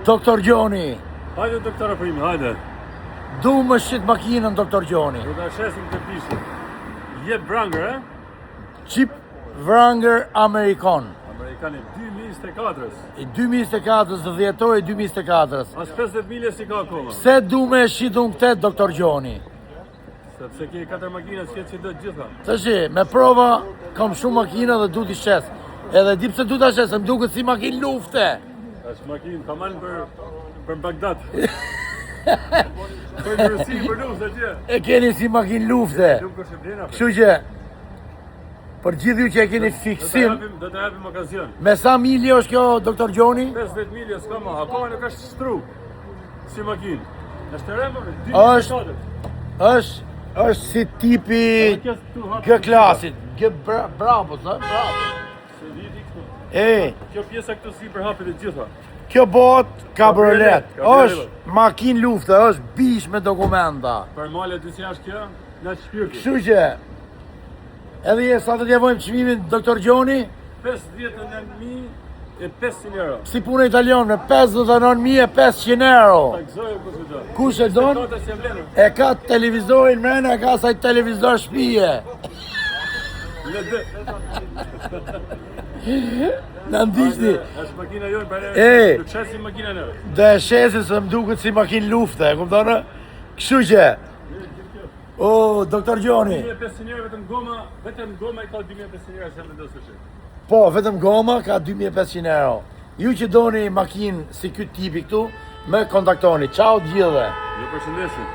Doktor Gjoni, Hajde doktora primi, hajde. du më shqit makinën, doktor Gjoni. Do ta shesim të pishë. Jep Wrangler, e? Jeep Wrangler Amerikan. Amerikani 2024-ës. I 2024-ës, dhe dhjetoj 2024-ës. As 50 milje si ka akoma. Se du me shqit unë këtë, doktor Gjoni? Sepse ke 4 makina, s'ke që do gjitha. Të shi, me prova, kam shumë makina dhe du t'i shes. Edhe di pse du t'a shes, më duket si makinë lufte. Është makinë, ka marrën për Bagdad. Për në Rusi, për luftë atje. E keni si makinë lufte. Nuk është e blena. Kështu që, për gjithë ju që e keni fiksim, Do të japim okazion. me sa milje është kjo, doktor Gjoni? 50 milje s'ka ma, akoma nuk është shtru. Si makinë. Është e remër, Është- 2024. është si tipi G-klasit. Bravo, sa? Bravo. Se viti këtu. E, Kjo pjesa këtu si për hapet e gjitha. kjo bot kabriolet. Kabriolet. Është makinë lufte, është bish me dokumenta. Për male dy si është kjo, nga shpirti. Kështu që, edhe je sa të t'javojmë çmimin doktor Gjoni, 59.500 euro. si punë italian me 59.500 euro. Takzojo ku do. Kush e don? Kota si mbledhur. E ka televizorin mrena, e ka saj televizor shtëpie. Në dë. Në ndishti. Është makina jonë për E. Nuk shesim makina në. Dhe shesin se më duket si makinë lufte, e kuptonë? Kështu që, o, doktor Gjoni, 2500 euro vetëm goma i ka 2500 euro se më ndosë shi. po, vetëm goma ka 2500 euro. Ju që doni makinë si këtë tipi këtu, me kontaktoni. Ciao gjithëve. Ju përshëndesim.